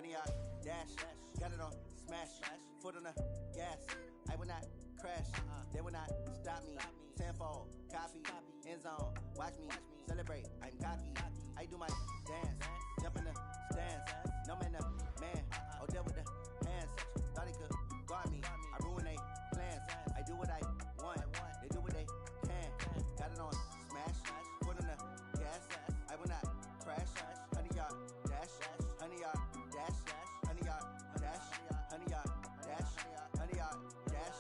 100-yard dash. Got it on smash. Foot on the gas. I will not crash. They will not stop me. Tenfold, copy, end zone. Watch me celebrate. I'm cocky. I do my dance. Jump in the stands. No man, man. Odell with the hands. Thought he could guard me. I ruin they plans. I do what I want. They do what they can. Got it on smash. Foot on the gas. I will not crash. 100-yard dash. 100-yard dash. 100-yard dash. 100-yard dash. 100-yard dash.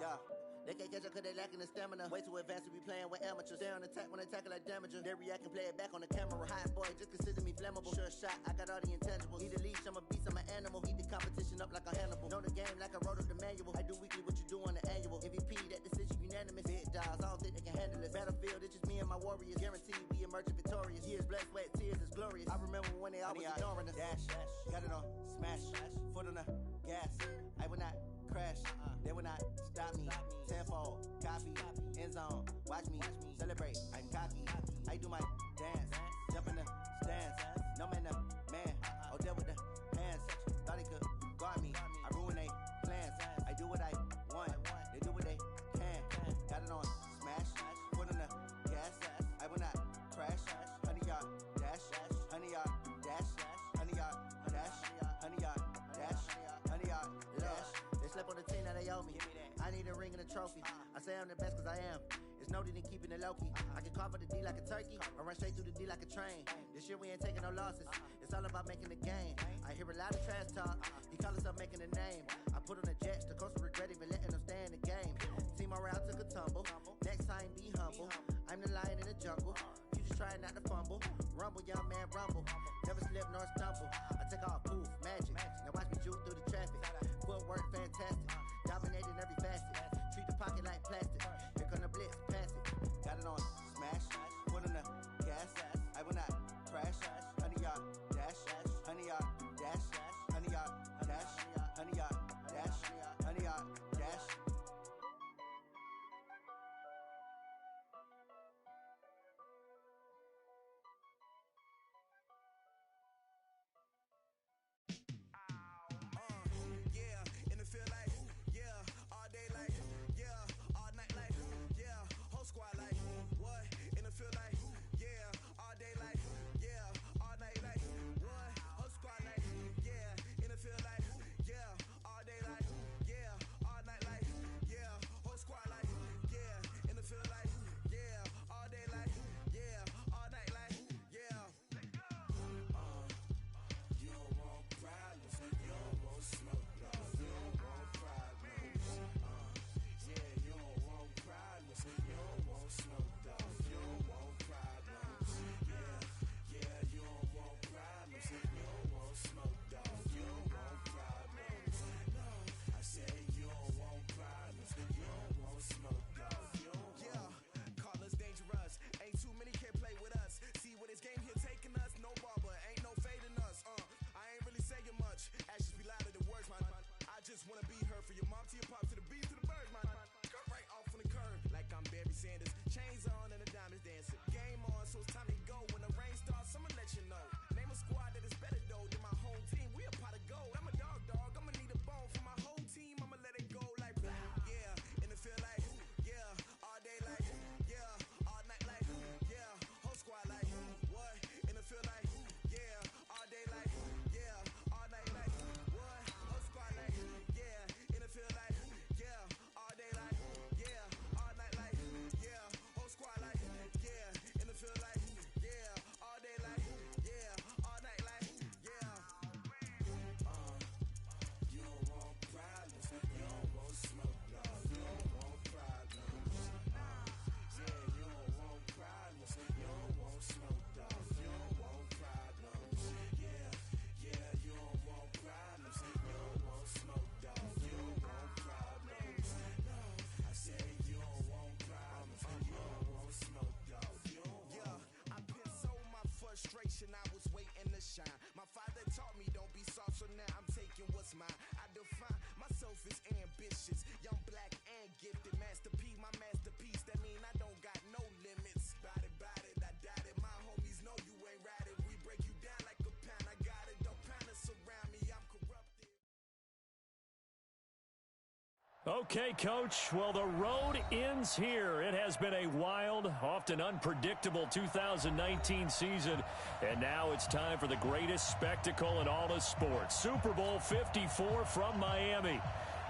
Yeah. They can't catch up cause they lacking the stamina. Way too advanced to be playing with amateurs. Stay on attack when they tackle like damager. They react and play it back on the camera. Hot boy, just consider me flammable. Sure shot, I got all the intangibles. Need a leash, I'm a beast, I'm an animal. Heat the competition up like a Hannibal. Know the game like I wrote up the manual. I do weekly what you do on the annual. MVP, that decision unanimous. Big dogs, I don't think they can handle it. Battlefield, it's just me and my warriors. Guaranteed we emerging victorious. Years, blood, sweat, tears, it's glorious. I remember when they always ignoring us. Dash, got it on smash. Foot on the gas. I will not crash. They will not stop me. Tenfold, copy, end zone. Watch me celebrate. I'm cocky. I do my dance. Jump in the stands. No man, man. Odell with the hands. Thought he could guard me. I ruin they plans. I do what I want. They do what they can. Got it on smash. Foot on the gas. I will not crash. 100-yard dash. 100-yard dash. 100-yard dash. 100-yard dash. 100-yard dash. They slept on the team, now they owe me. I need a ring and a trophy. I say I'm the best cause I am. It's no need in keeping it low-key. I can carve up the D like a turkey, or run straight through the D like a train. This year we ain't taking no losses. It's all about making the game. I hear a lot of trash talk. He call us up making a name. I put on the Jets, the coach will regret even letting them stay in the game. Team morale took a tumble. Next time be humble. I'm the lion in the jungle. You just try not to fumble. Rumble, young man, rumble. Never slip nor stumble. I take off, poof, magic. Now watch me juke through the traffic. Footwork fantastic. Dominating every facet. Treat the pocket like plastic. Here come the blitz, pass it. Got it on smash. Foot on the gas. I will not crash. 100-yard dash. 100-yard dash. 100-yard dash. 100-yard dash. 100-yard dash. Feel like, yeah, all day like, yeah, all night like, yeah, whole squad like, what? In the field like, yeah, all day like, yeah, all night like, what? Whole squad like, yeah, in the field like, yeah, all day like, yeah, all night like, yeah, whole squad like, yeah, in the field like, yeah, all day like, yeah, all night like, yeah. You don't want problems, you don't want smoke, though. You don't want problems, yeah, you don't want problems, you don't want smoke, though. You don't want problems, yeah, you don't want problems, you don't want smoke, though. You don't want problems, no, I said you don't want problems, you don't want smoke, though. You don't want. Call us dangerous, ain't too many can play with us. See where this game here taking us, no barber, ain't no fading us, I ain't really saying much, actions be louder than words, man. I just wanna be heard from your mom to your pop to the beat to the birds, man. Cut right off on the curve, like I'm Barry Sanders. Chains on and the diamonds dancing. Game on, so it's time to go. When the rain starts, I'ma let you know. Name a squad that is better though than my home team. We a pot of gold. I'm a dog, I'ma need a bone for my whole team. I'ma let it go like blah. Yeah, in the feel like, yeah, all day like, yeah, all night like, yeah, whole squad like, what? In the feel like, yeah, all day like, yeah, all night like, what? Whole squad like, yeah, in the feel like, yeah, all day like, yeah, all night like, yeah, whole squad like, yeah, in the feel like, yeah, all day like, yeah, all night like, yeah. You don't want problems, you don't want smoke, no, you don't want problems, yeah, you don't want problems, you don't want smoke, no, you don't want problems, yeah, you don't want problems, you don't want smoke, dog, you don't want problems, no, I said you don't want problems, you don't want smoke, dog, you don't want. Yeah, I been so my frustration, I was waiting to shine. My father taught me don't be soft, so now I'm taking what's mine. I define myself as ambitious, young, black, and gifted. Master P, my masterpiece, that mean I don't got no limits. Bout it, I doubt it. My homies know you ain't ratted. We break you down like a pound. I got it, don't pound us around me. I'm Okay, Coach. Well, the road ends here. It has been a wild, often unpredictable 2019 season. And now it's time for the greatest spectacle in all of sports. Super Bowl 54 from Miami.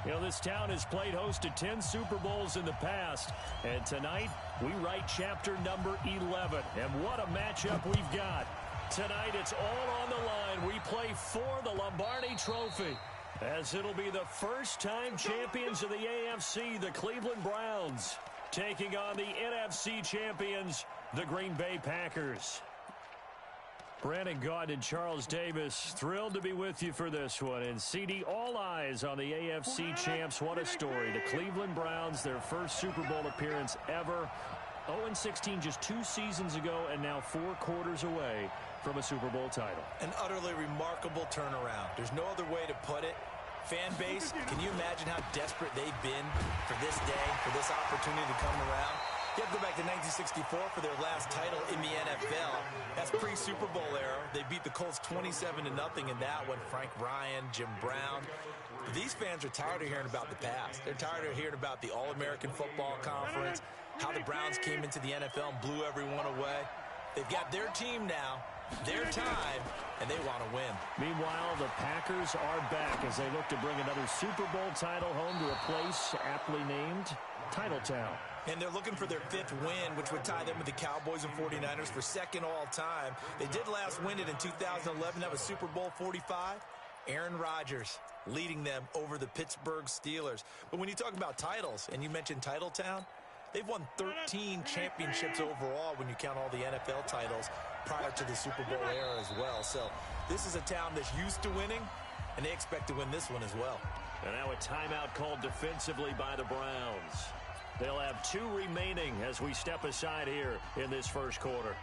You know, this town has played host to 10 Super Bowls in the past. And tonight, we write chapter number 11. And what a matchup we've got. Tonight, it's all on the line. We play for the Lombardi Trophy, as it'll be the first-time champions of the AFC, the Cleveland Browns, taking on the NFC champions, the Green Bay Packers. Brandon Gaudin and Charles Davis, thrilled to be with you for this one. And CD, all eyes on the AFC champs. What a story. The Cleveland Browns, their first Super Bowl appearance ever. 0-16 just 2 seasons ago, and now 4 quarters away from a Super Bowl title. An utterly remarkable turnaround. There's no other way to put it. Fan base, can you imagine how desperate they've been for this day, for this opportunity to come around? You have to go back to 1964 for their last title in the NFL. That's pre-Super Bowl era. They beat the Colts 27-0 in that one. Frank Ryan, Jim Brown. But these fans are tired of hearing about the past. They're tired of hearing about the All-American Football Conference, how the Browns came into the NFL and blew everyone away. They've got their team now, their time, and they want to win. Meanwhile, the Packers are back as they look to bring another Super Bowl title home to a place aptly named Titletown. And they're looking for their 5th win, which would tie them with the Cowboys and 49ers for 2nd all-time. They did last win it in 2011. That was Super Bowl 45. Aaron Rodgers leading them over the Pittsburgh Steelers. But when you talk about titles, and you mentioned Titletown, they've won 13 championships overall when you count all the NFL titles prior to the Super Bowl era as well. So this is a town that's used to winning, and they expect to win this one as well. And now a timeout called defensively by the Browns. They'll have 2 remaining as we step aside here in this first quarter.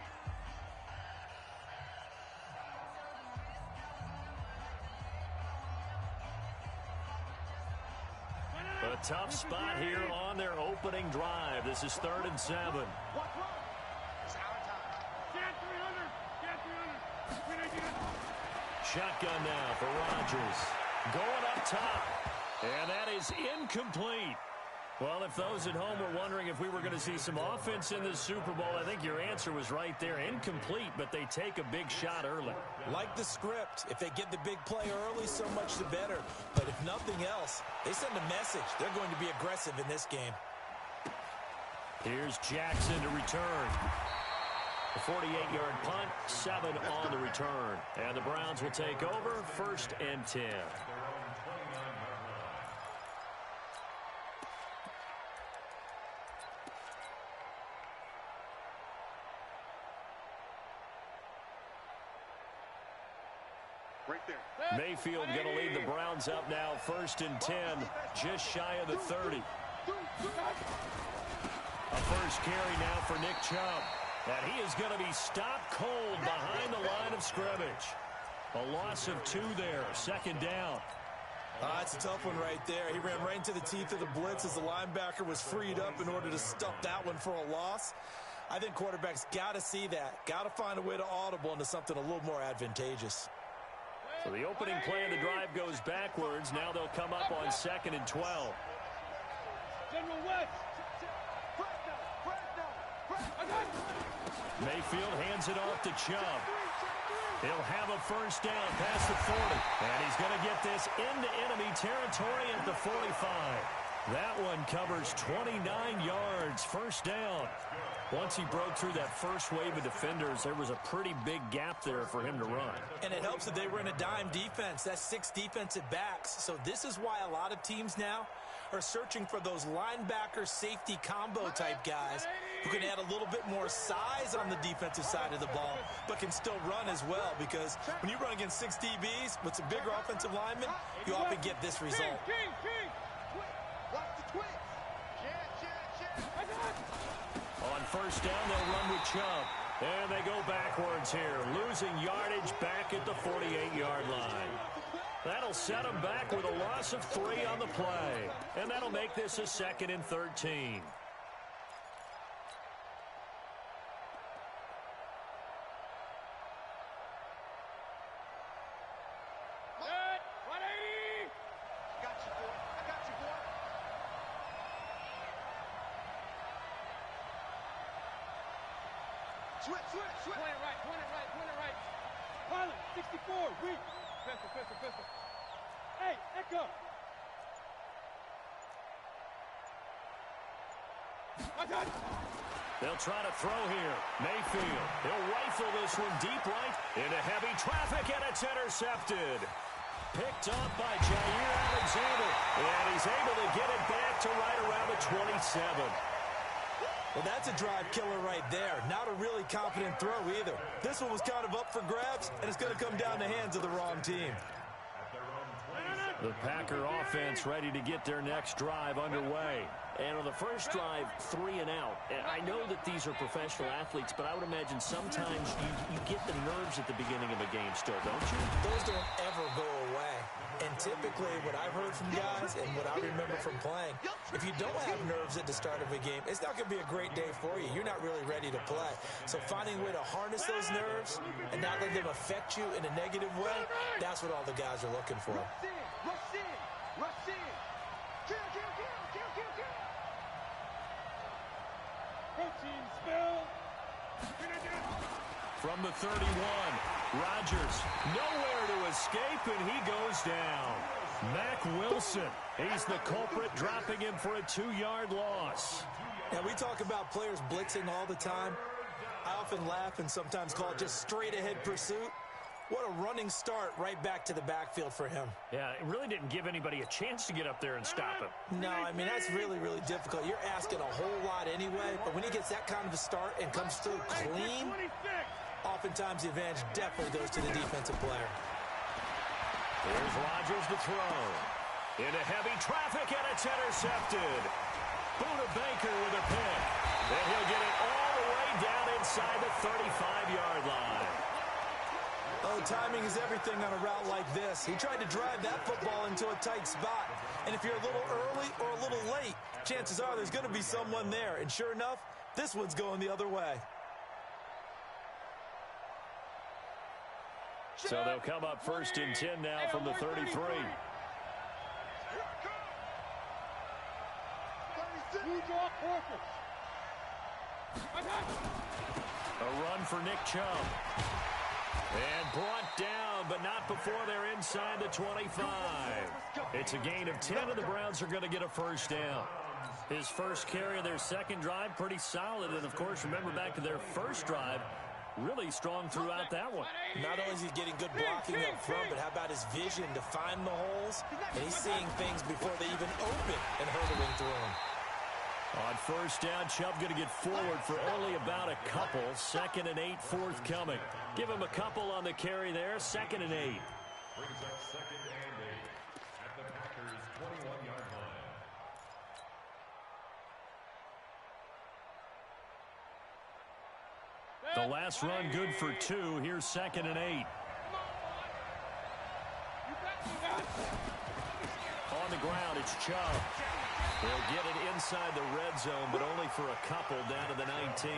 A tough spot here on their opening drive. This is 3rd and 7. Shotgun now for Rodgers. Going up top. And that is incomplete. Well, if those at home were wondering if we were going to see some offense in this Super Bowl, I think your answer was right there. Incomplete, but they take a big shot early. Like the script, if they get the big play early, so much the better. But if nothing else, they send a message. They're going to be aggressive in this game. Here's Jackson to return. A 48-yard punt, 7 on the return. And the Browns will take over, 1st and 10. Mayfield going to lead the Browns up now, 1st and 10, just shy of the 30. A first carry now for Nick Chubb. And he is going to be stopped cold behind the line of scrimmage. A loss of 2 there, 2nd down. That's a tough one right there. He ran right into the teeth of the blitz as the linebacker was freed up in order to stuff that one for a loss. I think quarterbacks got to see that, got to find a way to audible into something a little more advantageous. So the opening play of the drive goes backwards. Now they'll come up on 2nd and 12. Mayfield hands it off to Chubb. He'll have a first down past the 40. And he's going to get this into enemy territory at the 45. That one covers 29 yards, first down. Once he broke through that first wave of defenders, there was a pretty big gap there for him to run. And it helps that they were in a dime defense. That's 6 defensive backs. So this is why a lot of teams now are searching for those linebacker safety combo type guys who can add a little bit more size on the defensive side of the ball, but can still run as well, because when you run against 6 DBs with some bigger offensive linemen, you often get this result. On first down, they'll run with Chubb. And they go backwards here, losing yardage back at the 48-yard line. That'll set them back with a loss of 3 on the play. And that'll make this a 2nd and 13. Switch. Point it right. Pilot, 64, weak. Pistol. Hey, Echo. They'll try to throw here. Mayfield. He'll rifle this one deep right into heavy traffic, and it's intercepted. Picked up by Jair Alexander, and he's able to get it back to right around the 27. Well, that's a drive killer right there. Not a really confident throw either. This one was kind of up for grabs, and it's going to come down the hands of the wrong team. The Packer offense ready to get their next drive underway. And on the first drive, 3 and out. And I know that these are professional athletes, but I would imagine sometimes you get the nerves at the beginning of a game still, don't you? Those don't ever go away. And typically what I've heard from guys and what I remember from playing, if you don't have nerves at the start of a game, it's not going to be a great day for you. You're not really ready to play. So finding a way to harness those nerves and not let them affect you in a negative way, that's what all the guys are looking for. Rush in. Kill. Protein spill. From the 31, Rodgers nowhere to escape, and he goes down. Mack Wilson, he's the culprit, dropping him for a 2-yard loss. Now, we talk about players blitzing all the time. I often laugh and sometimes call it just straight-ahead pursuit. What a running start right back to the backfield for him. Yeah, it really didn't give anybody a chance to get up there and stop him. No, I mean, that's really, really difficult. You're asking a whole lot anyway, but when he gets that kind of a start and comes through clean, oftentimes the advantage definitely goes to the defensive player. Here's Rodgers to throw. Into heavy traffic, and it's intercepted. Buda Baker with a pick. And he'll get it all the way down inside the 35-yard line. Oh, timing is everything on a route like this. He tried to drive that football into a tight spot. And if you're a little early or a little late, chances are there's going to be someone there. And sure enough, this one's going the other way. So they'll come up 1st and 10 now from the 33. A run for Nick Chubb. And brought down, but not before they're inside the 25. It's a gain of 10, and the Browns are going to get a first down. His first carry of their second drive, pretty solid. And, of course, remember back to their first drive, really strong throughout that one. Not only is he getting good blocking up front, but how about his vision to find the holes? And he's seeing things before they even open and hurdling through them. On first down, Chubb going to get forward for only about a couple. 2nd and 8 forthcoming. Give him a couple on the carry there. 2nd and 8. Brings up 2nd and 8 at the Packers' 21-yard line. The last run good for 2. Here's 2nd and 8. On the ground, it's Chubb. He'll get it inside the red zone, but only for a couple down to the 19.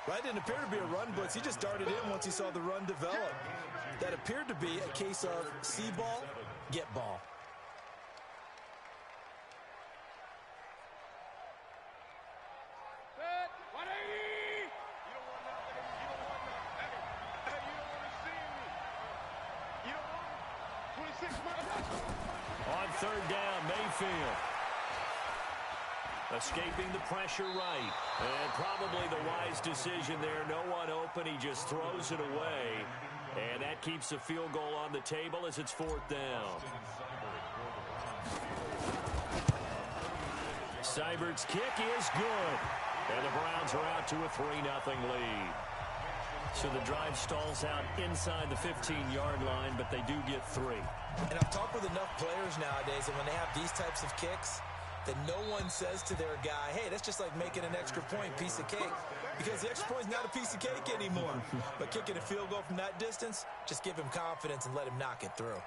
Right, didn't appear to be a run blitz. He just darted in once he saw the run develop. That appeared to be a case of see ball, get ball. On 3rd down, Mayfield. Escaping the pressure right. And probably the wise decision there. No one open. He just throws it away. And that keeps the field goal on the table as it's 4th down. Seibert's kick is good. And the Browns are out to a 3-0 lead. So the drive stalls out inside the 15-yard line, but they do get 3. And I've talked with enough players nowadays, and when they have these types of kicks, that no one says to their guy, hey, that's just like making an extra point, piece of cake. Because the extra point is not a piece of cake anymore. But kicking a field goal from that distance, just give him confidence and let him knock it through.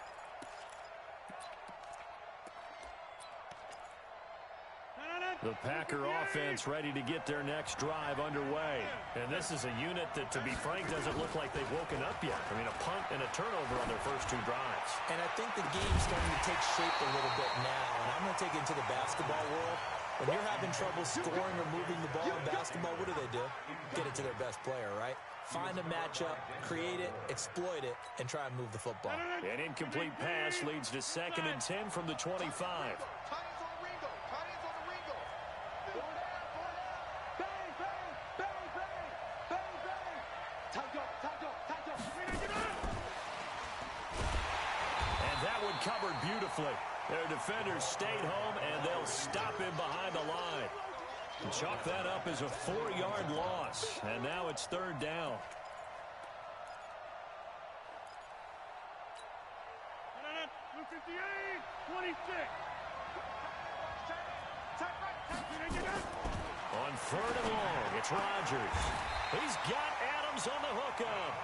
The Packer offense ready to get their next drive underway. And this is a unit that, to be frank, doesn't look like they've woken up yet. I mean, a punt and a turnover on their first 2 drives. And I think the game's starting to take shape a little bit now. And I'm going to take it into the basketball world. When you're having trouble scoring or moving the ball in basketball, what do? Get it to their best player, right? Find a matchup, create it, exploit it, and try and move the football. An incomplete pass leads to 2nd and 10 from the 25. And that one covered beautifully. Their defenders stayed home, and they'll stop him behind the line. And chalk that up as a 4-yard loss. And now it's 3rd down. Blue 58, 26. On 3rd and long, it's Rodgers. He's got Adams on the hookup.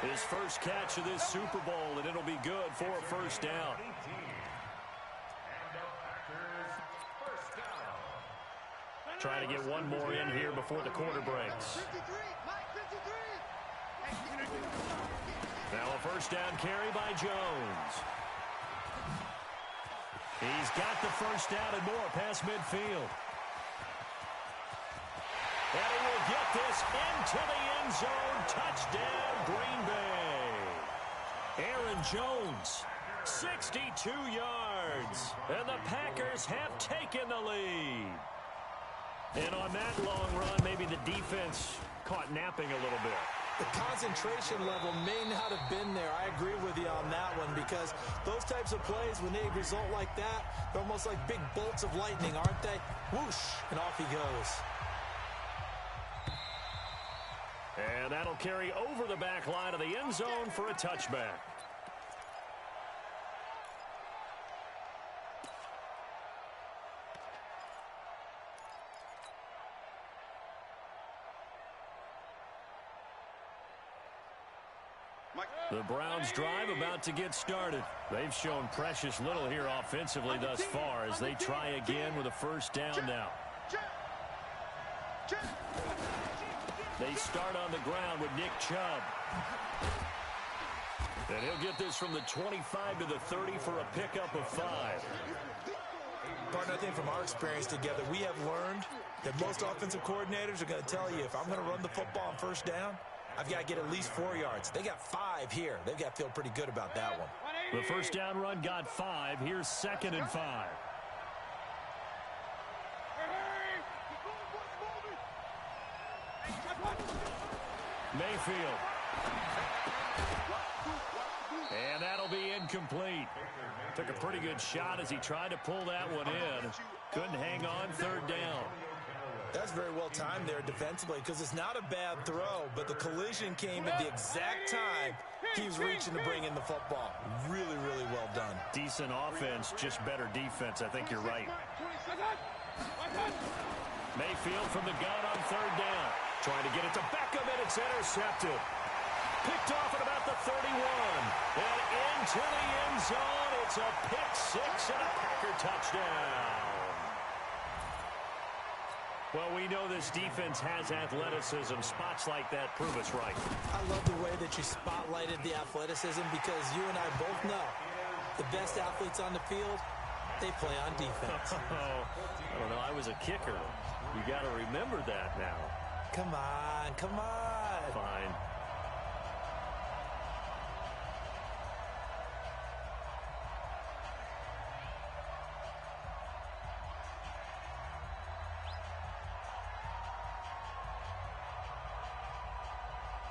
His first catch of this Super Bowl, and it'll be good for a 1st down. Trying to get one more in here before the quarter breaks. Now a 1st down carry by Jones. He's got the 1st down and more past midfield. And he will get this into the end zone. Touchdown, Green Bay. Aaron Jones, 62 yards. And the Packers have taken the lead. And on that long run, maybe the defense caught napping a little bit. The concentration level may not have been there. I agree with you on that one because those types of plays, when they result like that, they're almost like big bolts of lightning, aren't they? Whoosh, and off he goes. And that'll carry over the back line of the end zone for a touchback. The Browns' drive about to get started. They've shown precious little here offensively thus far as they try again with a 1st down now. They start on the ground with Nick Chubb. And he'll get this from the 25 to the 30 for a pickup of 5. Partner, I think from our experience together, we have learned that most offensive coordinators are going to tell you, if I'm going to run the football on 1st down, I've got to get at least 4 yards. They got 5 here. They've got to feel pretty good about that one. The 1st down run got 5. Here's 2nd and 5. Mayfield. And that'll be incomplete. Took a pretty good shot as he tried to pull that one in. Couldn't hang on 3rd down. That's very well timed there defensively because it's not a bad throw, but the collision came at the exact time he was reaching to bring in the football. Really, really well done. Decent offense, just better defense. I think you're right. Mayfield from the gun on 3rd down. Trying to get it to Beckham, and it's intercepted. Picked off at about the 31. And into the end zone. It's a pick 6 and a Packer touchdown. Well, we know this defense has athleticism. Spots like that prove us right. I love the way that you spotlighted the athleticism because you and I both know the best athletes on the field, they play on defense. I don't know. I was a kicker. You got to remember that now. Come on, come on. Fine.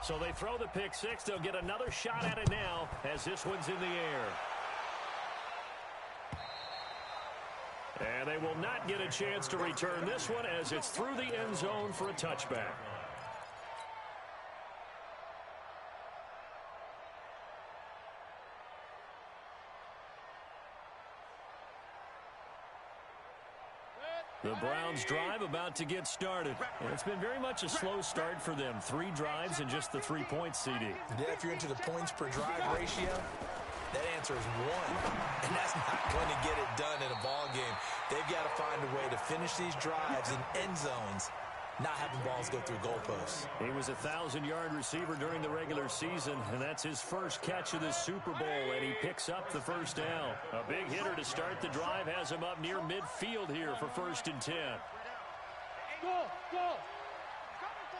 So they throw the pick 6. They'll get another shot at it now as this one's in the air. And they will not get a chance to return this one as it's through the end zone for a touchback. The Browns' drive about to get started. And it's been very much a slow start for them. 3 drives and just the 3-point CD. Yeah, if you're into the points per drive ratio, that answer is 1. And that's not going to get it done in a ball game. They've got to find a way to finish these drives in end zones not having balls go through goalposts. He was a 1,000-yard receiver during the regular season, and that's his first catch of the Super Bowl, and he picks up the first down. A big hitter to start the drive has him up near midfield here for 1st and 10. Go!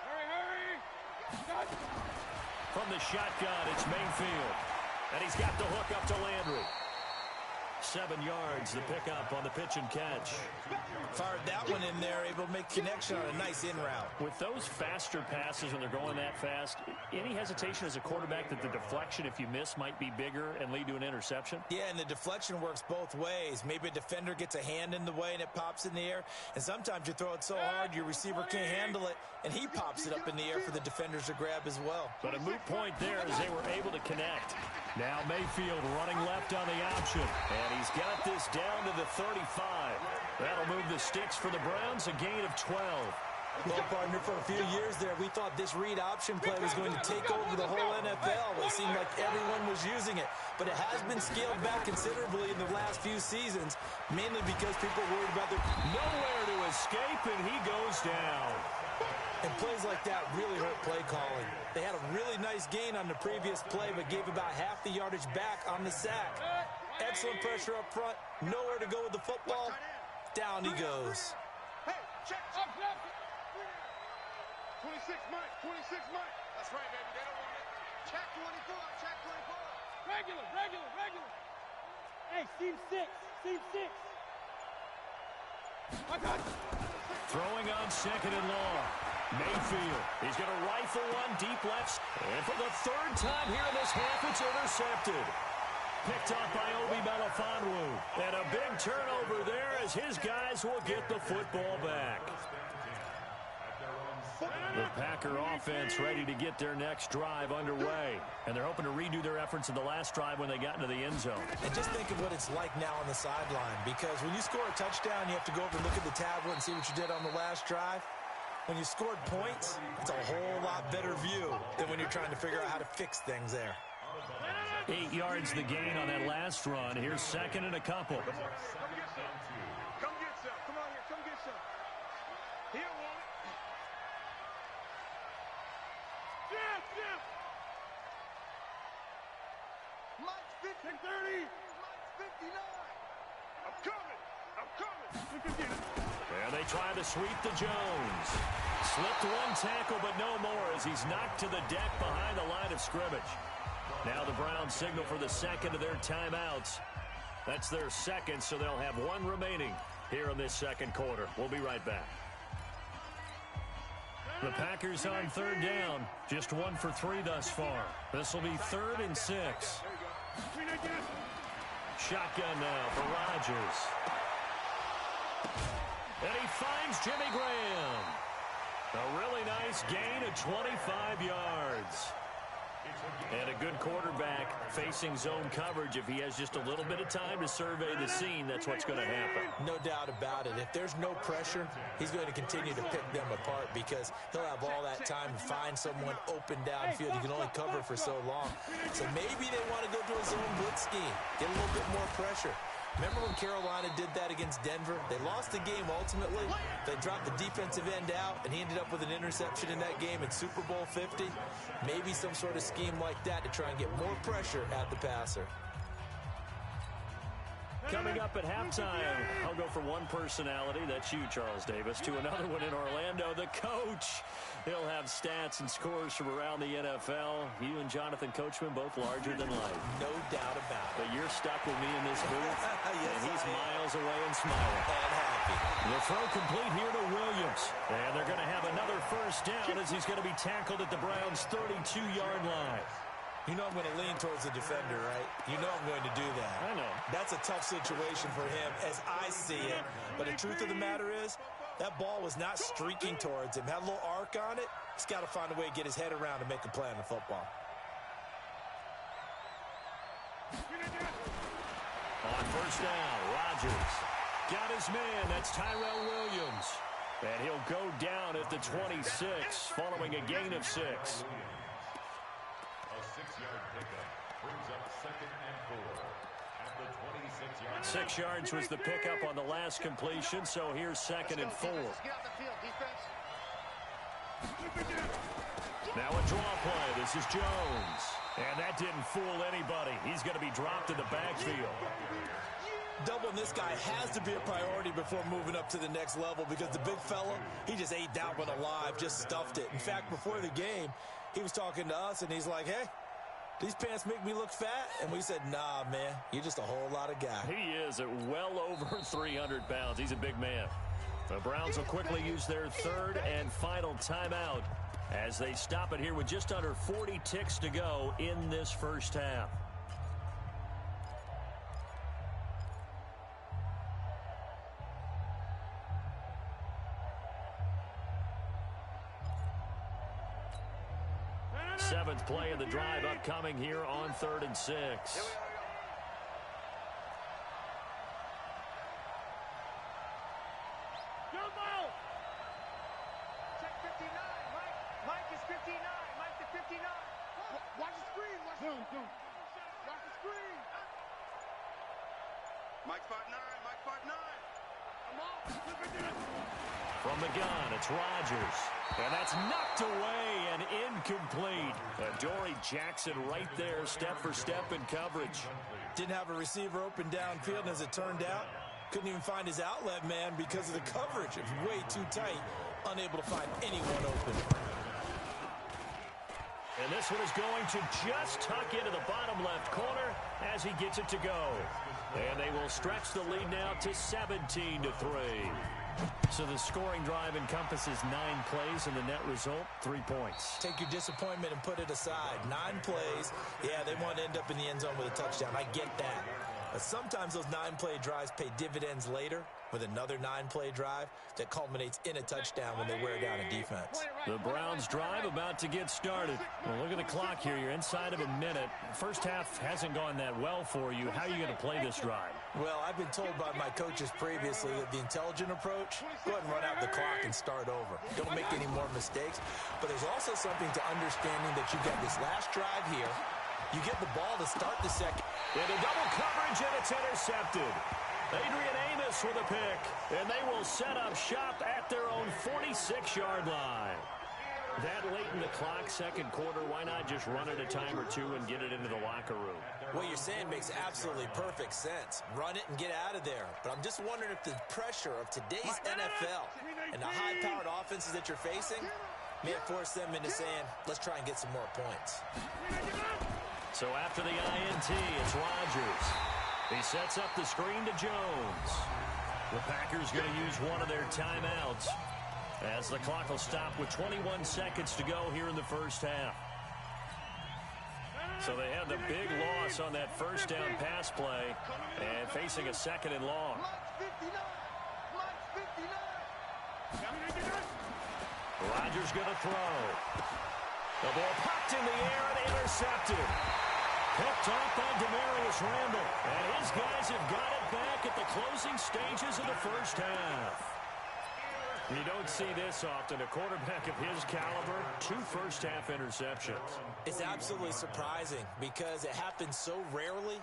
Hurry! From the shotgun, it's Mayfield, and he's got the hook up to Landry. 7 yards, the pickup on the pitch and catch. Fired that one in there, able to make connection on a nice in route. With those faster passes when they're going that fast, any hesitation as a quarterback that the deflection, if you miss, might be bigger and lead to an interception? Yeah, and the deflection works both ways. Maybe a defender gets a hand in the way and it pops in the air, and sometimes you throw it so hard your receiver can't handle it, and he pops it up in the air for the defenders to grab as well. But a moot point there as they were able to connect. Now Mayfield running left on the option, and he's got this down to the 35. That'll move the sticks for the Browns, a gain of 12. Well, partner, for a few years there, we thought this read option play was going to take over the whole NFL. It seemed like everyone was using it, but it has been scaled back considerably in the last few seasons, mainly because people are worried about their... Nowhere to escape, and he goes down. And plays like that really hurt play calling. They had a really nice gain on the previous play, but gave about half the yardage back on the sack. Excellent pressure up front. Nowhere to go with the football. Down he goes. Hey, check. Up. 26 Mike. That's right, baby. They don't want it. Check 24. Regular. Hey, seam 6. I got it. Throwing on 2nd and long. Mayfield, he's going to rifle one deep left. And for the 3rd time here in this half, it's intercepted. Picked off by Obi Melifonwu. And a big turnover there as his guys will get the football back. The Packer offense ready to get their next drive underway. And they're hoping to redo their efforts in the last drive when they got into the end zone. And just think of what it's like now on the sideline, because when you score a touchdown, you have to go over and look at the tablet and see what you did on the last drive. When you scored points, it's a whole lot better view than when you're trying to figure out how to fix things there. 8 yards the gain on that last run. Here's 2nd and a couple. Come get some. Come on here. Come get some. He don't want it. Jim. Mike's 50. 30. Mike's 59. I'm coming. Look at it. And they try to sweep to Jones. Slipped one tackle, but no more as he's knocked to the deck behind the line of scrimmage. Now the Browns signal for the 2nd of their timeouts. That's their 2nd, so they'll have 1 remaining here in this 2nd quarter. We'll be right back. The Packers on 3rd down. Just 1 for 3 thus far. This will be 3rd and 6. Shotgun now for Rodgers. And he finds Jimmy Graham. A really nice gain of 25 yards. And a good quarterback facing zone coverage. If he has just a little bit of time to survey the scene, that's what's going to happen. No doubt about it. If there's no pressure, he's going to continue to pick them apart because he'll have all that time to find someone open downfield. He can only cover for so long. So maybe they want to go to a zone blitz scheme, get a little bit more pressure. Remember when Carolina did that against Denver? They lost the game ultimately. They dropped the defensive end out, and he ended up with an interception in that game in Super Bowl 50. Maybe some sort of scheme like that to try and get more pressure at the passer. Coming up at halftime, I'll go from one personality, that's you, Charles Davis, to another one in Orlando, the coach. He'll have stats and scores from around the NFL. You and Jonathan Coachman, both larger than life. No doubt about it. But you're stuck with me in this booth, Yes, and he's miles away and smiling. And happy. The throw complete here to Williams. And they're going to have another first down as he's going to be tackled at the Browns' 32-yard line. You know I'm going to lean towards the defender, right? You know I'm going to do that. I know. That's a tough situation for him as I see it. But the truth of the matter is, that ball was not streaking towards him. Had a little arc on it. He's got to find a way to get his head around and make a play on the football. On first down, Rodgers got his man. That's Tyrell Williams. And he'll go down at the 26 following a gain of 6. A 6-yard pickup brings up 2nd and 4 at the 26-yard line. 6 yards was the pickup on the last completion, so here's 2nd and 4. Get out the field, defense. Now a draw play. This is Jones. And that didn't fool anybody. He's going to be dropped in the backfield. Doubling this guy has to be a priority before moving up to the next level because the big fella, he just ate that one alive, just stuffed it. In fact, before the game, he was talking to us, and he's like, hey, these pants make me look fat? And we said, nah, man, you're just a whole lot of guy. He is at well over 300 pounds. He's a big man. The Browns will quickly use their third and final timeout as they stop it here with just under 40 ticks to go in this first half. Seventh play of the drive upcoming here on 3rd and 6. Mike is 59. Mike to 59. Watch the screen. Watch the screen. Mike 5'9". Mike 5'9". Come on. From the gun, it's Rodgers. And that's knocked away and incomplete. Adoree Jackson right there, step for step in coverage. Didn't have a receiver open downfield, and as it turned out, couldn't even find his outlet man because of the coverage. It was way too tight, unable to find anyone open. And this one is going to just tuck into the bottom left corner as he gets it to go. And they will stretch the lead now to 17-3. So the scoring drive encompasses 9 plays, and the net result, 3 points. Take your disappointment and put it aside. 9 plays. Yeah, they want to end up in the end zone with a touchdown. I get that. But sometimes those 9-play drives pay dividends later with another 9-play drive that culminates in a touchdown when they wear down a defense. The Browns drive about to get started. Well, look at the clock here. You're inside of a minute. First half hasn't gone that well for you. How are you going to play this drive? Well, I've been told by my coaches previously that the intelligent approach, go ahead and run out the clock and start over. Don't make any more mistakes. But there's also something to understanding that you got this last drive here. You get the ball to start the second. Into double coverage, and it's intercepted. Adrian Amos with a pick, and they will set up shop at their own 46-yard line. That late in the clock, second quarter, why not just run it a time or two and get it into the locker room? What you're saying makes absolutely perfect sense. Run it and get out of there. But I'm just wondering if the pressure of today's NFL and the high-powered offenses that you're facing may have forced them into saying, let's try and get some more points. So after the INT, it's Rodgers. He sets up the screen to Jones. The Packers going to use one of their timeouts as the clock will stop with 21 seconds to go here in the first half. So they had the big loss on that first down pass play and facing a second and long. Rodgers going to throw. The ball popped in the air and intercepted. Picked off by Demarius Randall. And his guys have got it back at the closing stages of the first half. You don't see this often. A quarterback of his caliber, 2 first-half interceptions. It's absolutely surprising because it happens so rarely.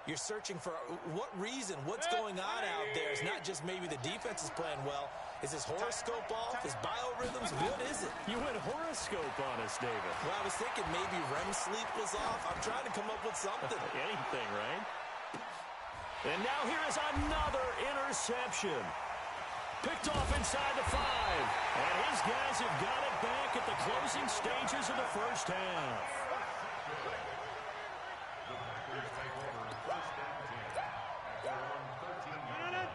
You're searching for what reason, what's going on out there. It's not just maybe the defense is playing well. Is his horoscope off? His biorhythms? What is it? You went horoscope on us, David. Well, I was thinking maybe REM sleep was off. I'm trying to come up with something. Anything, right? And now here is another interception. Picked off inside the 5. And his guys have got it back at the closing stages of the first half.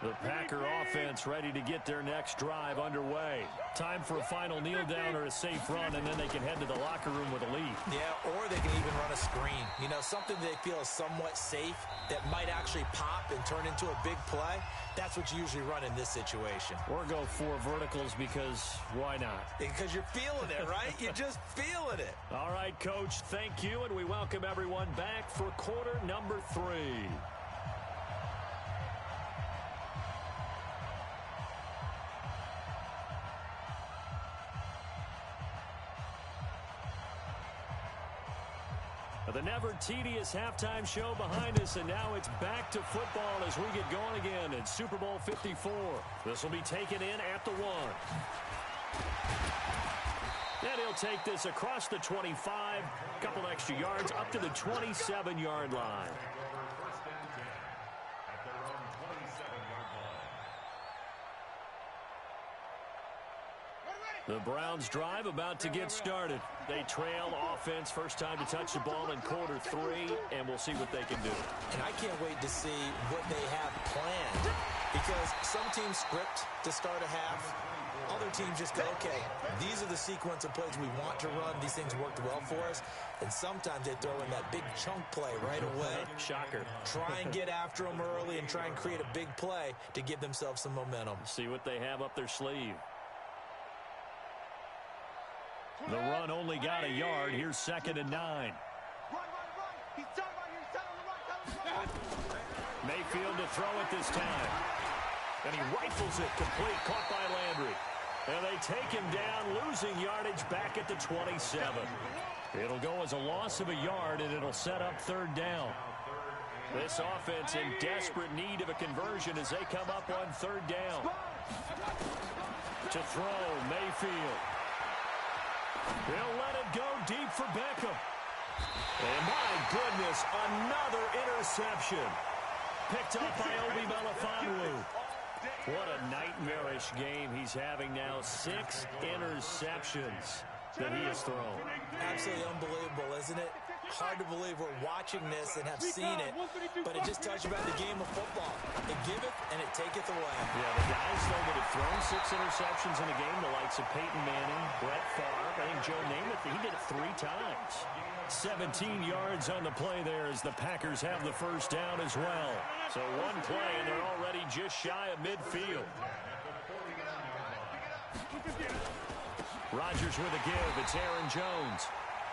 The Packer offense ready to get their next drive underway. Time for a final kneel down or a safe run, and then they can head to the locker room with a lead. Yeah, or they can even run a screen. You know, something they feel is somewhat safe that might actually pop and turn into a big play. That's what you usually run in this situation. Or go 4 verticals because why not? Because you're feeling it, right? You're just feeling it. All right, Coach, thank you, and we welcome everyone back for quarter number 3. The never-tedious halftime show behind us, and now it's back to football as we get going again in Super Bowl 54. This will be taken in at the 1. And he'll take this across the 25, a couple extra yards, up to the 27-yard line. The Browns drive about to get started. They trail offense, first time to touch the ball in quarter 3, and we'll see what they can do. And I can't wait to see what they have planned, because some teams script to start a half. Other teams just go, okay, these are the sequence of plays we want to run. These things worked well for us. And sometimes they throw in that big chunk play right away. Shocker. Try and get after them early and try and create a big play to give themselves some momentum. See what they have up their sleeve. The run only got a yard. Here's 2nd and 9. Run. He's done right here. He's on the right. Mayfield to throw it this time. And he rifles it complete, caught by Landry. And they take him down, losing yardage back at the 27. It'll go as a loss of a yard, and it'll set up 3rd down. This offense in desperate need of a conversion as they come up on 3rd down. To throw, Mayfield. He'll let it go deep for Beckham. And my goodness, another interception. Picked up by Obi Melifonwu. What a nightmarish game he's having now. 6 interceptions that he has thrown. Absolutely unbelievable, isn't it? Hard to believe we're watching this and have seen it, but it just tells you about the game of football. It giveth and it taketh away. Yeah, the guys, though, that have thrown 6 interceptions in a game, the likes of Peyton Manning, Brett Favre, I think Joe Namath, he did it 3 times. 17 yards on the play there as the Packers have the first down as well. So one play, and they're already just shy of midfield. Rodgers with a give. It's Aaron Jones.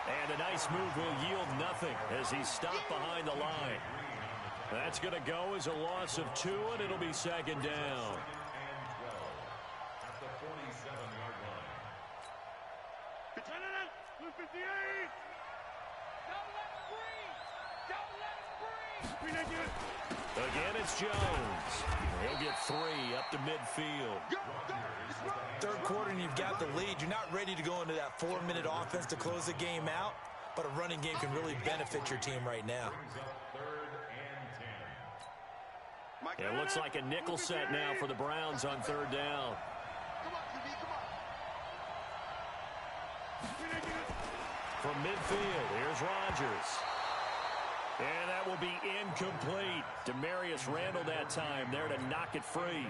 And a nice move will yield nothing as he's stopped behind the line. That's going to go as a loss of 2, and it'll be 2nd down. At the 47-yard line. Again, it's Jones. He'll get 3 up to midfield. 3rd quarter and you've got the lead. You're not ready to go into that 4-minute offense to close the game out, but a running game can really benefit your team right now. It looks like a nickel set now for the Browns on 3rd down. From midfield, here's Rodgers. And that will be incomplete. Demarius Randall that time there to knock it free.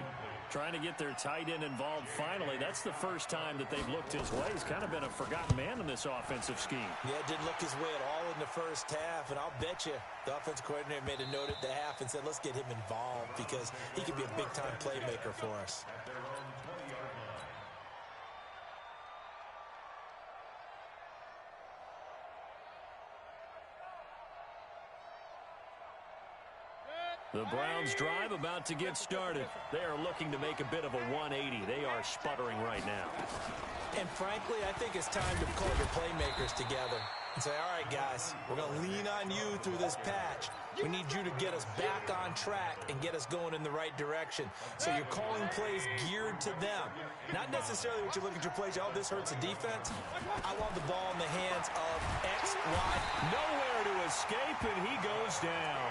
Trying to get their tight end involved finally. That's the first time that they've looked his way. He's kind of been a forgotten man in this offensive scheme. Yeah, it didn't look his way at all in the first half. And I'll bet you the offensive coordinator made a note at the half and said, let's get him involved because he could be a big-time playmaker for us. The Browns drive about to get started. They are looking to make a bit of a 180. They are sputtering right now. And frankly, I think it's time to call your playmakers together and say, all right, guys, we're going to lean on you through this patch. We need you to get us back on track and get us going in the right direction. So you're calling plays geared to them. Not necessarily what you look at your plays, oh, this hurts the defense. I want the ball in the hands of X, Y. Nowhere to escape, and he goes down.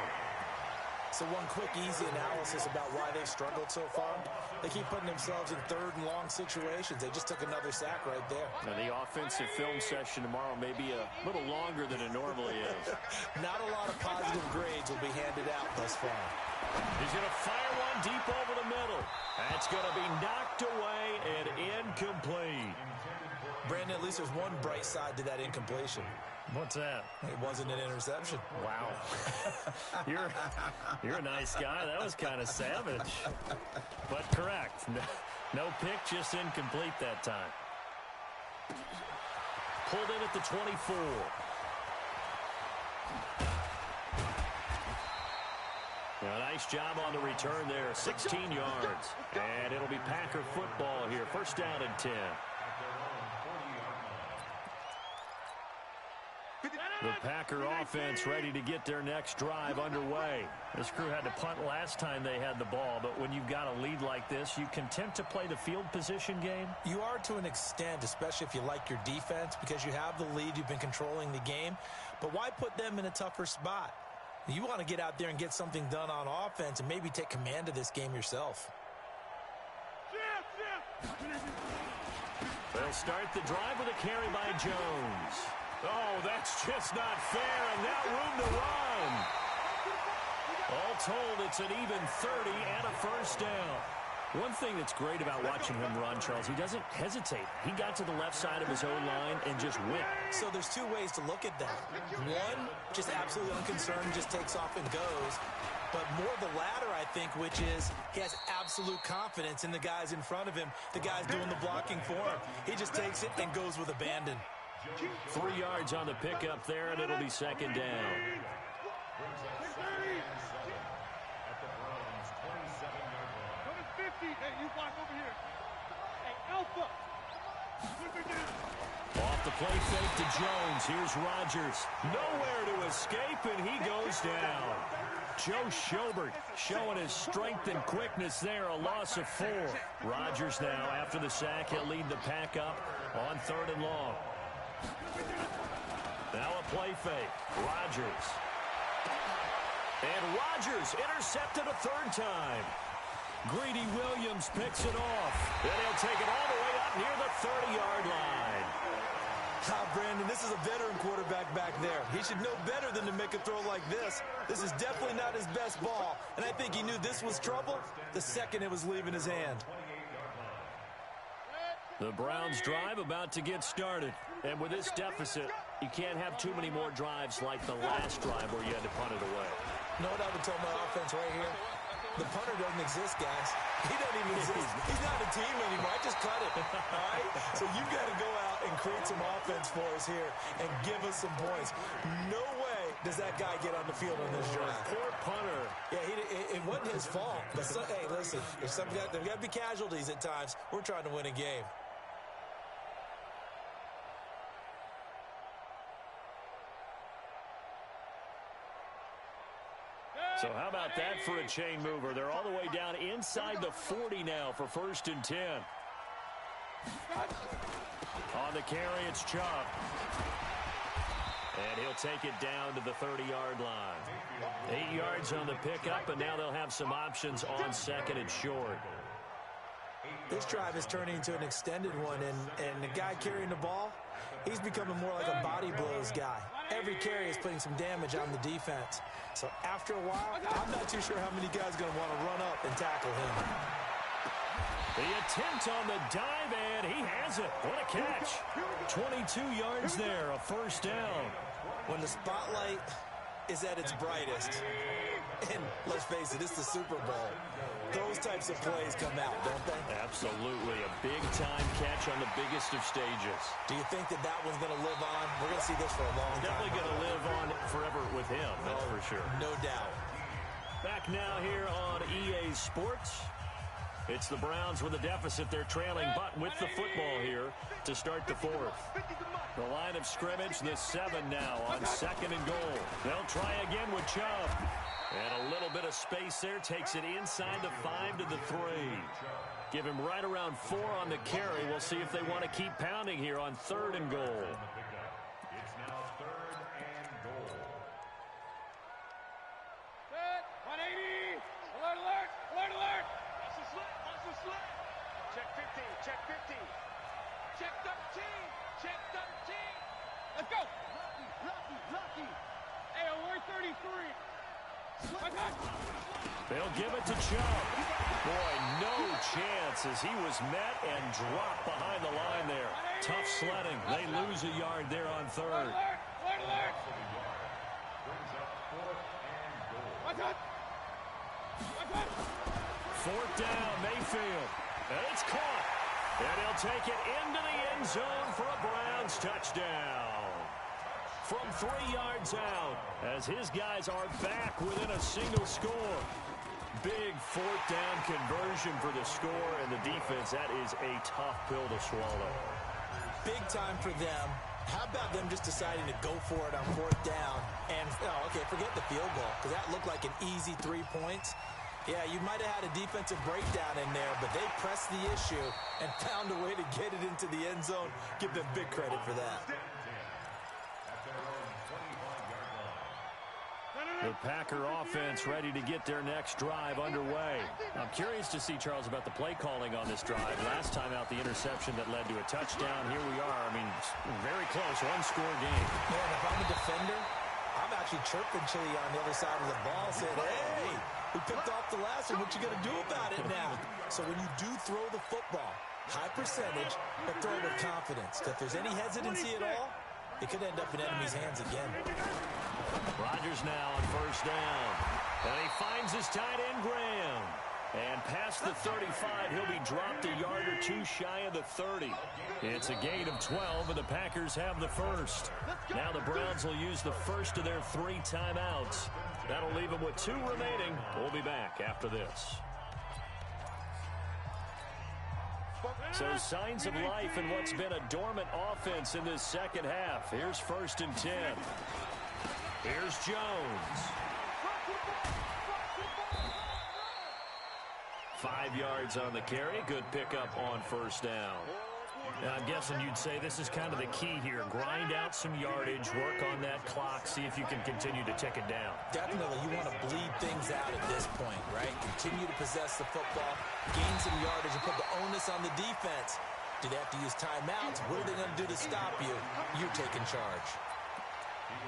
So one quick, easy analysis about why they've struggled so far. They keep putting themselves in 3rd and long situations. They just took another sack right there. Now, the offensive film session tomorrow may be a little longer than it normally is. Not a lot of positive grades will be handed out thus far. He's going to fire one deep over the middle. That's going to be knocked away and incomplete. Brandon, at least there's one bright side to that incompletion. What's that? It wasn't an interception. Wow. You're a nice guy. That was kind of savage. But correct. No pick, just incomplete that time. Pulled in at the 24. A nice job on the return there. 16 yards. And it'll be Packer football here. 1st down and 10. The Packer offense ready to get their next drive underway. This crew had to punt last time they had the ball, but when you've got a lead like this, you content to play the field position game? You are to an extent, especially if you like your defense, because you have the lead, you've been controlling the game. But why put them in a tougher spot? You want to get out there and get something done on offense and maybe take command of this game yourself. They'll start the drive with a carry by Jones. Oh, that's just not fair, and now room to run. All told, it's an even 30 and a first down. One thing that's great about watching him run, Charles, he doesn't hesitate. He got to the left side of his own line and just went. So there's two ways to look at that. One, just absolutely unconcerned, just takes off and goes. But more the latter, I think, which is he has absolute confidence in the guys in front of him, the guys doing the blocking for him. He just takes it and goes with abandon. 3 yards on the pickup there, and it'll be second down. Hey, you block over here. Hey, Alpha. Off the play fake to Jones. Here's Rodgers. Nowhere to escape, and he goes down. Joe Schobert showing his strength and quickness there, a loss of 4. Rodgers now, after the sack, he'll lead the pack up on 3rd and long. Now a play fake. Rodgers. And Rodgers intercepted a 3rd time. Greedy Williams picks it off. Then he'll take it all the way up near the 30-yard line. Brandon, this is a veteran quarterback back there. He should know better than to make a throw like this. This is definitely not his best ball, and I think he knew this was trouble the second it was leaving his hand. The Browns drive about to get started. And with this deficit, you can't have too many more drives like the last drive where you had to punt it away. You know what I would tell my offense right here? The punter doesn't exist, guys. He doesn't even exist. He's not a team anymore. I just cut it, all right? So you've got to go out and create some offense for us here and give us some points. No way does that guy get on the field on this drive. Poor punter. Yeah, it wasn't his fault. But hey, listen, there's got to be casualties at times. We're trying to win a game. So how about that for a chain mover? They're all the way down inside the 40 now for 1st and 10. On the carry, it's Chubb. And he'll take it down to the 30-yard line. 8 yards on the pickup, and now they'll have some options on 2nd and short. This drive is turning into an extended one, and the guy carrying the ball, he's becoming more like a body blows guy. Every carry is putting some damage on the defense. So after a while, I'm not too sure how many guys are going to want to run up and tackle him. The attempt on the dive, and he has it. What a catch. 22 yards there, a 1st down. When the spotlight is at its brightest, and let's face it, it's the Super Bowl, those types of plays come out, don't they? Absolutely. A big-time catch on the biggest of stages. Do you think that one's going to live on? We're going to see this for a long time. Definitely going to live on forever with him, that's for sure. No doubt. Back Back now here on EA Sports. It's the Browns with a deficit. They're trailing, but with the football here to start the 4th. The line of scrimmage, the 7 now on 2nd and goal. They'll try again with Chubb. And a little bit of space there takes it inside the 5 to the 3. Give him right around 4 on the carry. We'll see if they want to keep pounding here on 3rd and goal. It's now 3rd and goal. Set. 180. Alert, alert. Alert, alert. That's a slip. That's a slip. Check 15. Check 15. Check 13. Check 13. Let's go. Lucky, lucky, lucky. Hey, alert 33. They'll give it to Chubb. Boy, no chance as he was met and dropped behind the line there. Tough sledding. They lose a yard there on 3rd. Alert. Watch out. 4th down, Mayfield. And it's caught. And he'll take it into the end zone for a Browns touchdown. From 3 yards out, as his guys are back within a single score. Big 4th down conversion for the score, and the defense, that is a tough pill to swallow. Big time for them. How about them just deciding to go for it on 4th down? And, okay, forget the field goal, because that looked like an easy 3 points. Yeah, you might have had a defensive breakdown in there, but they pressed the issue and found a way to get it into the end zone. Give them big credit for that. The Packer offense ready to get their next drive underway. I'm curious to see, Charles, about the play calling on this drive. Last time out, the interception that led to a touchdown. Here we are. I mean, very close, one-score game. Man, if I'm a defender, I'm actually chirping Chili on the other side of the ball, saying, hey, we picked off the last one. What you going to do about it now? So when you do throw the football, high percentage, but throw it with confidence. If there's any hesitancy at all, it could end up in enemy's hands again. Rodgers now on 1st down. And he finds his tight end, Graham. And past the 35, he'll be dropped a yard or two shy of the 30. It's a gain of 12, and the Packers have the first. Now the Browns will use the first of their 3 timeouts. That'll leave them with 2 remaining. We'll be back after this. So signs of life in what's been a dormant offense in this second half. Here's 1st and 10. Here's Jones. 5 yards on the carry. Good pickup on 1st down. Now, I'm guessing you'd say this is kind of the key here. Grind out some yardage, work on that clock, see if you can continue to tick it down. Definitely. You want to bleed things out at this point, right? Continue to possess the football, gain some yardage, and put the onus on the defense. Do they have to use timeouts? What are they going to do to stop you? You're taking charge.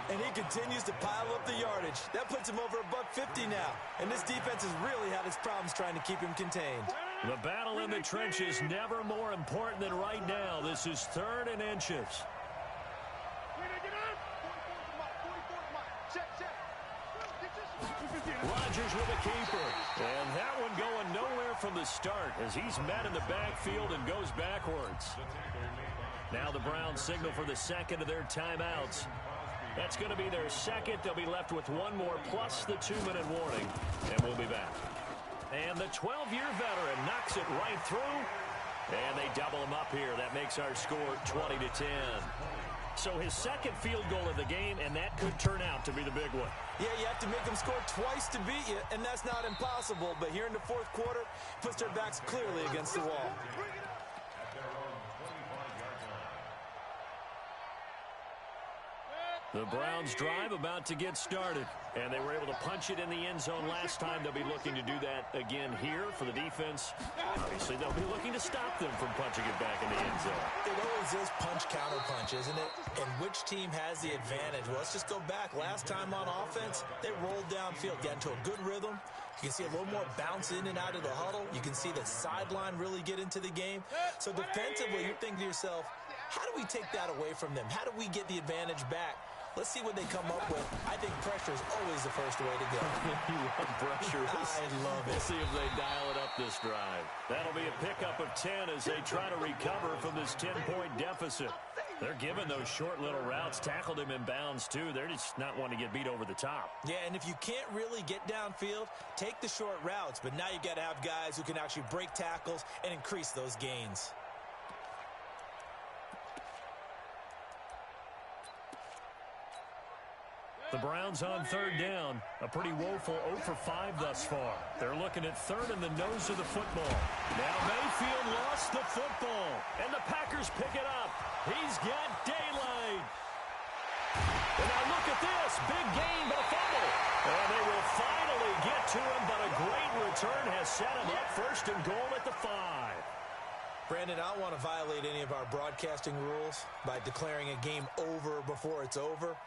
And he continues to pile up the yardage. That puts him over $150 now. And this defense has really had its problems trying to keep him contained. The battle in the trenches never more important than right now. This is 3rd and inches. Rodgers with a keeper. And that one going nowhere from the start as he's met in the backfield and goes backwards. Now the Browns signal for the second of their timeouts. That's going to be their second. They'll be left with 1 more plus the 2-minute warning. And we'll be back. And the 12-year veteran knocks it right through. And they double him up here. That makes our score 20-10. So his second field goal of the game, and that could turn out to be the big one. Yeah, you have to make them score twice to beat you, and that's not impossible. But here in the 4th quarter, puts their backs clearly against the wall. The Browns drive about to get started, and they were able to punch it in the end zone last time. They'll be looking to do that again here for the defense. Obviously, they'll be looking to stop them from punching it back in the end zone. It always is punch-counter-punch, isn't it? And which team has the advantage? Well, let's just go back. Last time on offense, they rolled downfield, got into a good rhythm. You can see a little more bounce in and out of the huddle. You can see the sideline really get into the game. So defensively, you're thinking to yourself, how do we take that away from them? How do we get the advantage back? Let's see what they come up with. I think pressure is always the first way to go. You love pressure. I love it. We'll see if they dial it up this drive. That'll be a pickup of 10 as they try to recover from this 10-point deficit. They're giving those short little routes. Tackled him in bounds, too. They're just not wanting to get beat over the top. Yeah, and if you can't really get downfield, take the short routes. But now you got to have guys who can actually break tackles and increase those gains. The Browns on 3rd down. A pretty woeful 0 for 5 thus far. They're looking at 3rd in the nose of the football. Now Mayfield lost the football, and the Packers pick it up. He's got daylight. And now look at this. Big gain, but a fumble. And they will finally get to him, but a great return has set him up 1st and goal at the 5. Brandon, I don't want to violate any of our broadcasting rules by declaring a game over before it's over.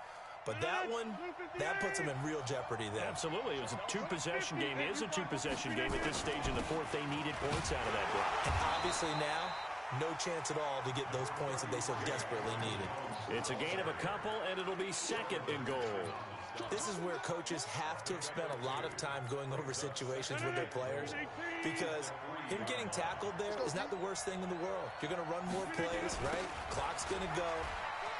But that one, that puts them in real jeopardy there. Absolutely. It was a 2-possession game. It is a 2-possession game at this stage in the 4th. They needed points out of that drive. And obviously now, no chance at all to get those points that they so desperately needed. It's a gain of a couple, and it'll be 2nd and goal. This is where coaches have to have spent a lot of time going over situations with their players, because him getting tackled there is not the worst thing in the world. You're going to run more plays, right? Clock's going to go.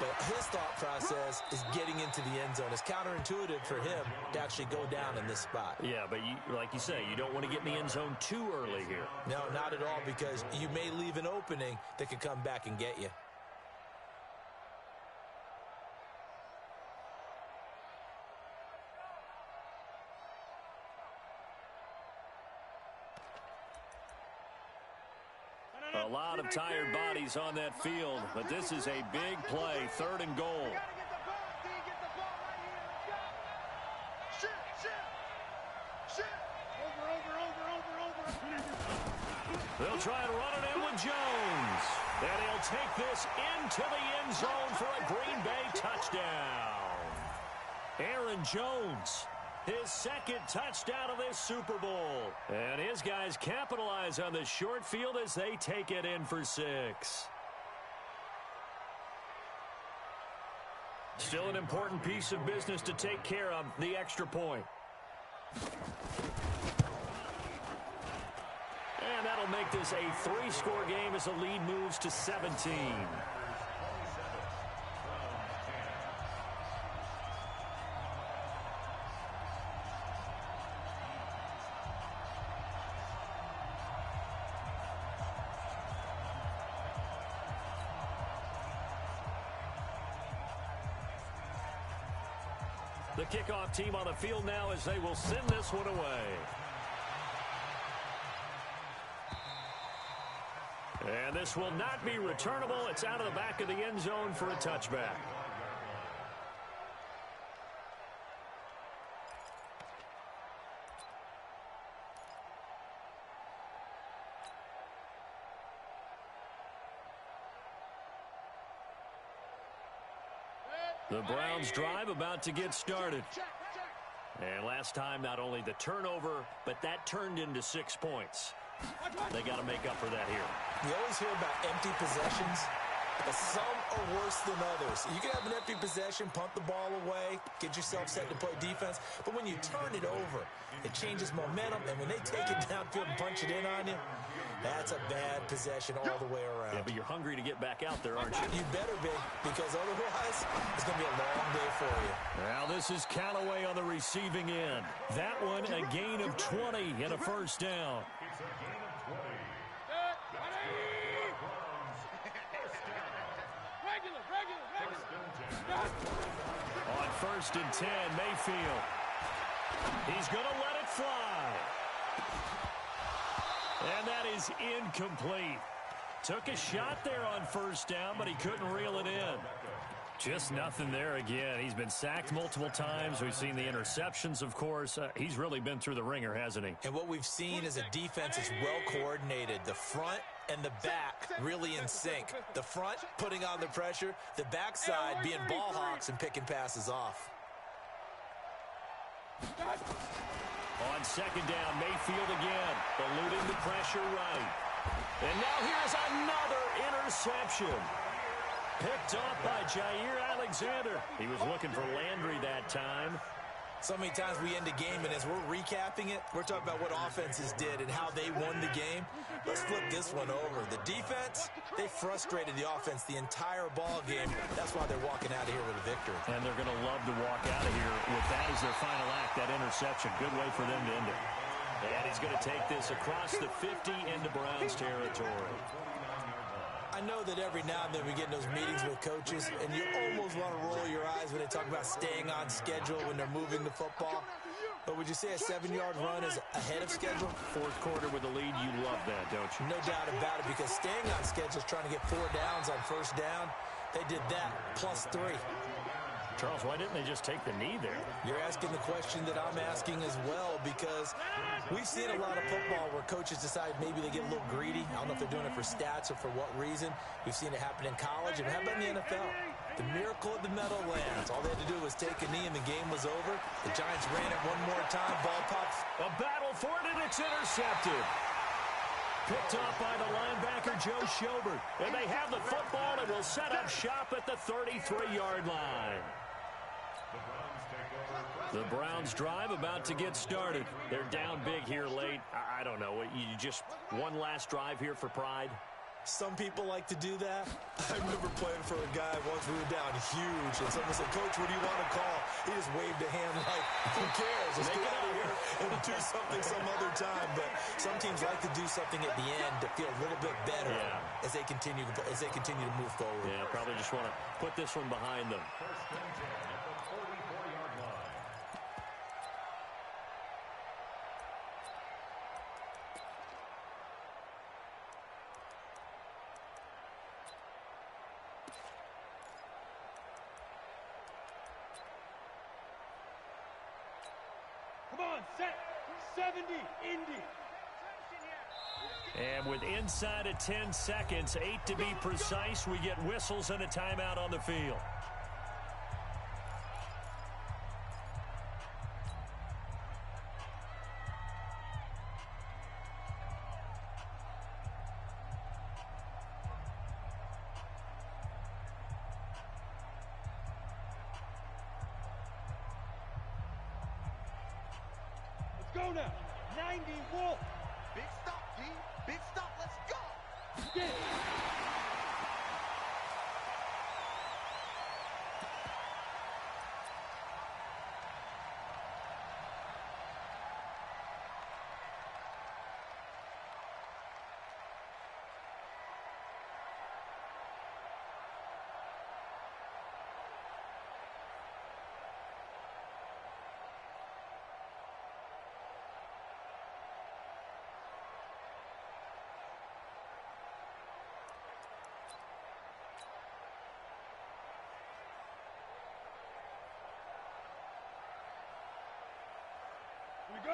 But his thought process is getting into the end zone. It's counterintuitive for him to actually go down in this spot. Yeah, but like you say, you don't want to get in the end zone too early here. No, not at all, because you may leave an opening that could come back and get you. A lot of tired bodies on that field, but this is a big play, 3rd and goal. They'll try to run it in with Jones. And he'll take this into the end zone for a Green Bay touchdown. Aaron Jones, his 2nd touchdown of this Super Bowl. And his guys capitalize on the short field as they take it in for 6. Still an important piece of business to take care of, the extra point. And that'll make this a 3-score game as the lead moves to 17. The kickoff team on the field now as they will send this one away. And this will not be returnable. It's out of the back of the end zone for a touchback. The Browns drive about to get started. And last time, not only the turnover, but that turned into 6 points. They got to make up for that here. You always hear about empty possessions, but some are worse than others. You can have an empty possession, punt the ball away, get yourself set to play defense, but when you turn it over, it changes momentum, and when they take it downfield and punch it in on you, that's a bad possession all the way around. Yeah, but you're hungry to get back out there, aren't you? You better be, because otherwise, it's going to be a long day for you. Well, this is Callaway on the receiving end. That one, a gain of 20 and a 1st down. It's a gain of 20. On 1st and 10, Mayfield. He's going to let it fly. And that is incomplete. Took a shot there on 1st down, but he couldn't reel it in. Just nothing there again. He's been sacked multiple times. We've seen the interceptions, of course. He's really been through the ringer, hasn't he? And what we've seen is a defense that's well coordinated. The front and the back really in sync. The front putting on the pressure. The backside being ball hawks and picking passes off. On 2nd down, Mayfield again, eluding the pressure right. And now here's another interception. Picked off by Jair Alexander. He was looking for Landry that time. So many times we end a game, and as we're recapping it, we're talking about what offenses did and how they won the game. Let's flip this one over. The defense, they frustrated the offense the entire ball game. That's why they're walking out of here with a victory. And they're going to love to walk out of here with that as their final act, that interception. Good way for them to end it. And he's going to take this across the 50 into Browns territory. I know that every now and then we get in those meetings with coaches, and you almost want to roll your eyes when they talk about staying on schedule when they're moving the football. But would you say a 7-yard run is ahead of schedule? 4th quarter with the lead, you love that, don't you? No doubt about it, because staying on schedule is trying to get 4 downs on 1st down. They did that, plus 3. Charles, why didn't they just take the knee there? You're asking the question that I'm asking as well, because we've seen a lot of football where coaches decide maybe they get a little greedy. I don't know if they're doing it for stats or for what reason. We've seen it happen in college, and how about in the NFL? The miracle of the Meadowlands. All they had to do was take a knee, and the game was over. The Giants ran it one more time. Ball pops. A battle for it, and it's intercepted. Picked off by the linebacker, Joe Schobert. And they have the football and will set up shop at the 33-yard line. The Browns drive about to get started. They're down big here late. I don't know. You just one last drive here for pride? Some people like to do that. I remember playing for a guy once. We were down huge, and someone said, "Coach, what do you want to call?" He just waved a hand like, who cares? Let's get out of here and do something some other time. But some teams like to do something at the end to feel a little bit better as they continue to move forward. Yeah, probably just want to put this one behind them. Come on, set. 70, Indy. And with inside of 10 seconds, 8 to be precise, we get whistles and a timeout on the field. Let's go now. 90, Wolf. Big stop, D. Big stop. Let's go. Get it. We go!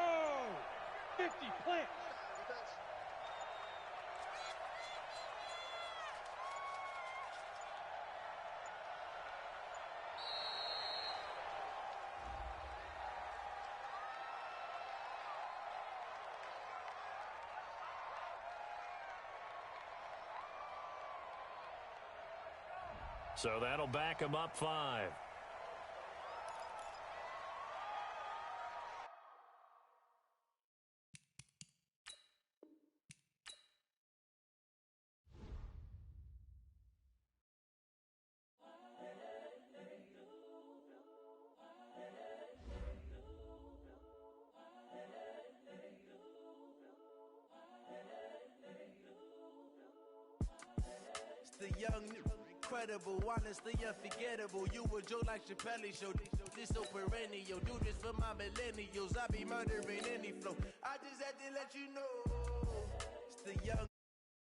50, plant! So that'll back him up 5. The young, incredible, honestly unforgettable. You a joke like Chappelle Show. This so perennial. Do this for my millennials. I be murdering any flow. I just had to let you know. It's the young.